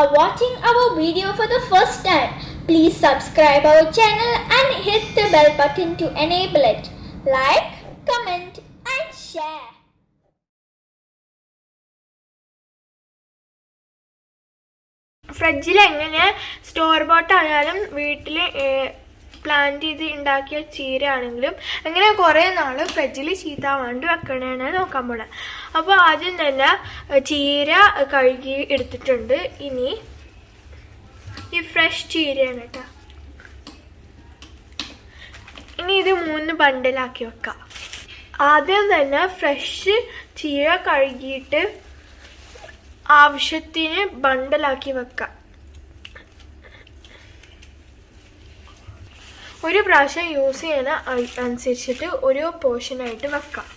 are watching our video for the first time, please subscribe our channel and hit the bell button to enable it. Like, comment and share. ഫ്രിഡ്ജിൽ എങ്ങനെ store boat ആയാലും വീട്ടിൽ plant ചെയ്ത് ഉണ്ടാക്കിയ ചീര ആണെങ്കിലും അങ്ങനെ കുറേ നാൾ ഫ്രിഡ്ജിൽ ചീത്താവാണ്ട് വെക്കണേന്ന് നോക്കാൻ പോണേ. അപ്പോൾ ആദ്യം തന്നെ ചീര കഴുകി എടുത്തിട്ടുണ്ട്. ഇനി ഈ ഫ്രഷ് ചീരയാണ് കേട്ടോ. ഇനി ഇത് 3 ബണ്ടിലാക്കി വെക്കാം. ആദ്യം തന്നെ ഫ്രഷ് ചീര കഴുകിയിട്ട് ആവശ്യത്തിന് ബണ്ടലാക്കി വെക്കാം. ഒരു പ്രാവശ്യം യൂസ് ചെയ്യുന്ന അനുസരിച്ചിട്ട് ഓരോ പോർഷനായിട്ട് വെക്കാം.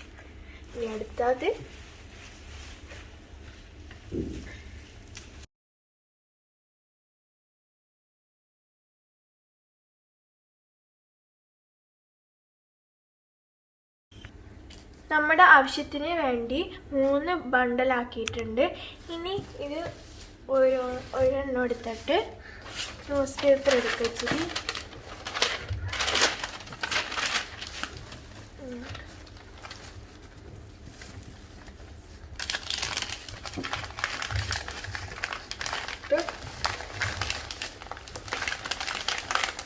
ഇനി അടുത്തത് നമ്മുടെ ആവശ്യത്തിന് വേണ്ടി 3 ബണ്ടലാക്കിയിട്ടുണ്ട്. ഇനി ഇത് ഒരെണ്ണം എടുത്തിട്ട് ന്യൂസ് പേപ്പർ എടുക്കച്ചിരി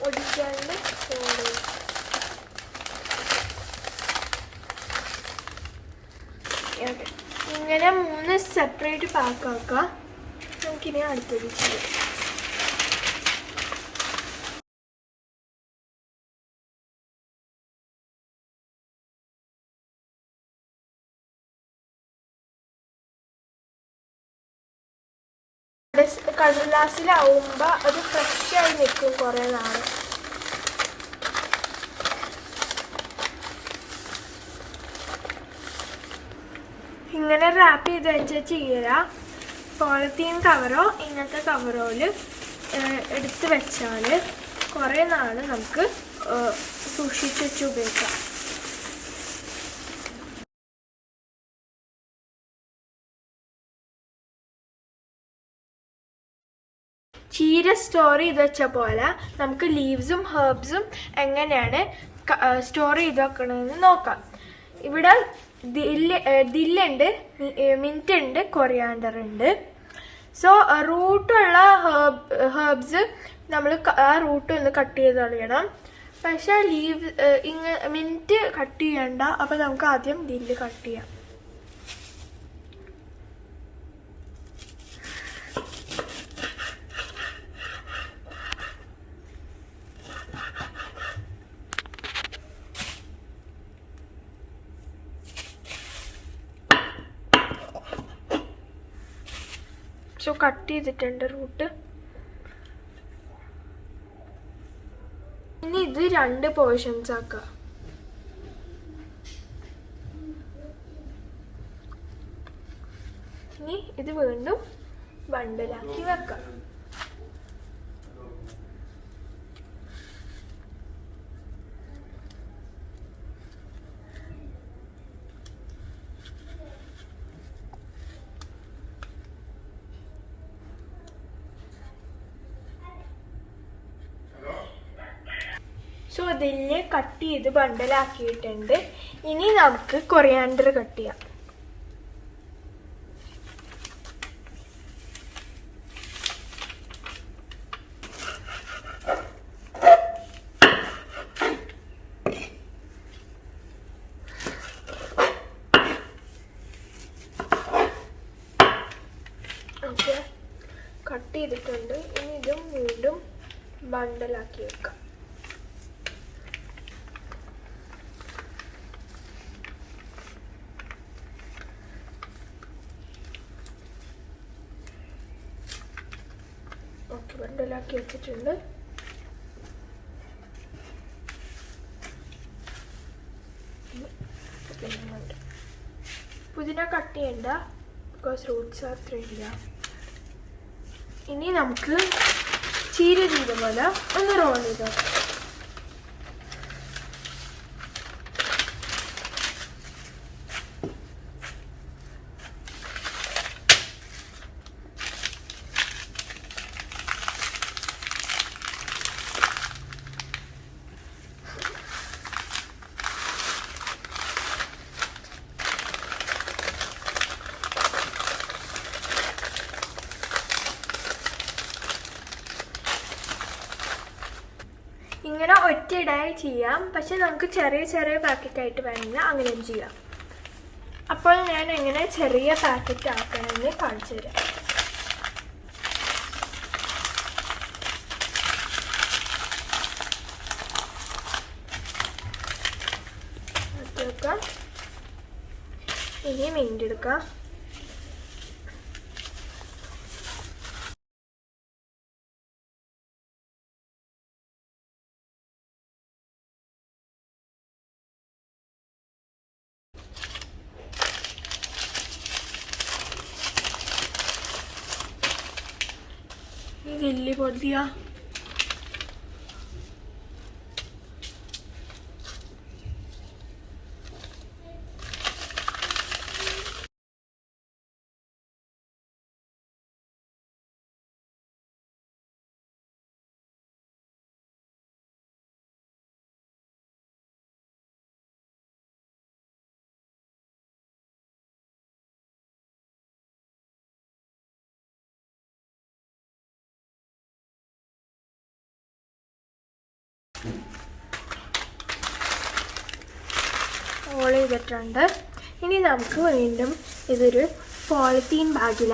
ഒടിക്കാണ്ട് ഇങ്ങനെ 3 സെപ്പറേറ്റ് പാക്കാക്കാം. നമുക്കിനി അടുത്തത് ചെയ്യാം. കടലാസിലാവുമ്പോൾ അത് ഫ്രഷായി നിൽക്കും കുറേ നാൾ. ഇങ്ങനെ റാപ്പ് ചെയ്ത് വെച്ച ചീര പോളിത്തീൻ കവറോ ഇങ്ങനത്തെ കവറോയിൽ എടുത്ത് വെച്ചാൽ കുറേ നാൾ നമുക്ക് സൂക്ഷിച്ച് വെച്ച് ഉപയോഗിക്കാം. ചീര സ്റ്റോർ ചെയ്ത് വെച്ച പോലെ നമുക്ക് ലീവ്സും ഹെർബ്സും എങ്ങനെയാണ് സ്റ്റോർ ചെയ്ത് വെക്കണമെന്ന് നോക്കാം. ഇവിടെ ദില്ലുണ്ട്, മിൻറ്റ് ഉണ്ട്, കൊറിയാണ്ടർ ഉണ്ട്. സോ റൂട്ടുള്ള ഹെർബ്സ് നമ്മൾ ആ റൂട്ട് ഒന്ന് കട്ട് ചെയ്ത് കളയണം. പക്ഷേ മിൻറ്റ് കട്ട് ചെയ്യണ്ട. അപ്പോൾ നമുക്ക് ആദ്യം ദില്ല് കട്ട് ചെയ്യാം. സോ കട്ട് ചെയ്തിട്ടുണ്ട് റൂട്ട്. ഇനി ഇത് 2 പോർഷൻസ് ആക്കുക. ഇനി ഇത് വീണ്ടും ബണ്ടിലാക്കി വെക്കാം. സോ അതിൽ കട്ട് ചെയ്ത് ബണ്ടലാക്കിയിട്ടുണ്ട്. ഇനി നമുക്ക് കൊറിയാണ്ടർ കട്ട് ചെയ്യാം. ഓക്കെ, കട്ട് ചെയ്തിട്ടുണ്ട്. ഇനി ഇതും വീണ്ടും ബണ്ടലാക്കി വെക്കാം. ബണ്ടലാക്കി വെച്ചിട്ടുണ്ട്. പുതിന കട്ട് ചെയ്യണ്ട, ബിക്കോസ് റൂട്ട്സ് അത്ര ഇല്ല. ഇനി നമുക്ക് ചീര ചെയ്ത പോലെ ഒന്ന് റോൾ ചെയ്തോ. ഇങ്ങനെ ഒറ്റയിടായി ചെയ്യാം, പക്ഷെ നമുക്ക് ചെറിയ ചെറിയ പാക്കറ്റായിട്ട് വേണമെങ്കിൽ അങ്ങനെയും ചെയ്യാം. അപ്പോൾ ഞാൻ എങ്ങനെ ചെറിയ പാക്കറ്റ് ആക്കണമെന്ന് കാണിച്ചു തരാം. ഇനി മിന്റ് എടുക്കാം. ഇതില്ലേ പൊടിയാ. റോൾ ചെയ്തിട്ടുണ്ട്. ഇനി നമുക്ക് വീണ്ടും ഇതൊരു പോളിത്തീൻ ബാഗില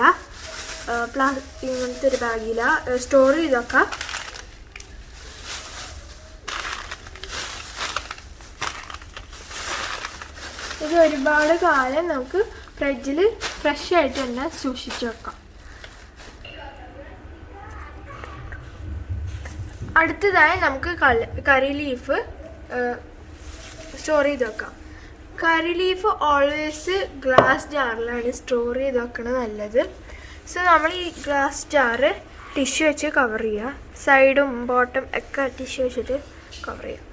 ഇങ്ങനത്തെ ഒരു ബാഗില സ്റ്റോർ ചെയ്തൊക്കാം. ഇത് ഒരുപാട് കാലം നമുക്ക് ഫ്രിഡ്ജിൽ ഫ്രഷ് ആയിട്ട് തന്നെ സൂക്ഷിച്ചു വെക്കാം. അടുത്തതായി നമുക്ക് കറി ലീഫ് സ്റ്റോർ ചെയ്ത് വെക്കാം. കറി ലീഫ് ഓൾവേസ് ഗ്ലാസ് ജാറിലാണ് സ്റ്റോർ ചെയ്ത് വെക്കണത് നല്ലത്. സോ നമ്മൾ ഈ ഗ്ലാസ് ജാറ് ടിഷ്യൂ വെച്ച് കവർ ചെയ്യുക. സൈഡും ബോട്ടം ഒക്കെ ടിഷ്യൂ വെച്ചിട്ട് കവർ ചെയ്യുക.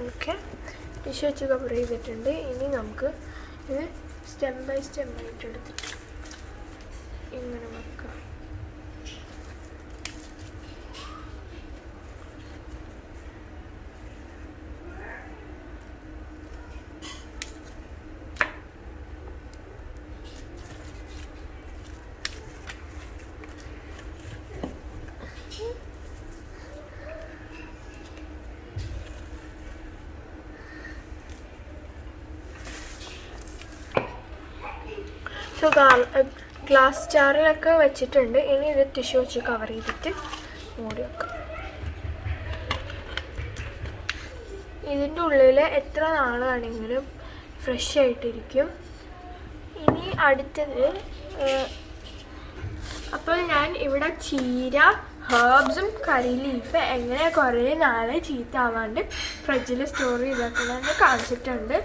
ഓക്കെ, ടിഷ്യൂ വെച്ച് കവർ ചെയ്തിട്ടുണ്ട്. ഇനി നമുക്ക് ഇത് സ്റ്റെപ്പ് ബൈ സ്റ്റെപ്പ് ആയിട്ട് എടുത്തിട്ട് ഇങ്ങനെ വെക്കാം. സോ ഗ്ലാസ് ജാറിലൊക്കെ വെച്ചിട്ടുണ്ട്. ഇനി ഇത് ടിഷ്യൂ വെച്ച് കവർ ചെയ്തിട്ട് മൂടി വെക്കാം. ഇതിൻ്റെ ഉള്ളിൽ എത്ര നാളാണെങ്കിലും ഫ്രഷ് ആയിട്ടിരിക്കും. ഇനി അടുത്തത്, അപ്പോൾ ഞാൻ ഇവിടെ ചീര, ഹേർബ്സും കറി ലീഫ് എങ്ങനെ കുറേ നാളെ ചീത്ത ആവാണ്ട് ഫ്രിഡ്ജിൽ സ്റ്റോർ ചെയ്തേക്കണമെന്ന് കാണിച്ചിട്ടുണ്ട്.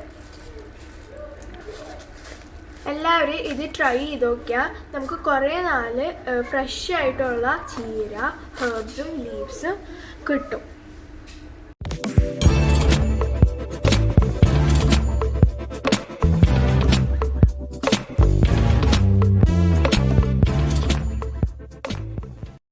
എല്ലാവരും ഇത് ട്രൈ ചെയ്ത് നോക്കിയാൽ നമുക്ക് കുറേ നാൾ ഫ്രഷ് ആയിട്ടുള്ള ചീര, ഹേർബ്സും ലീവ്സും കിട്ടും.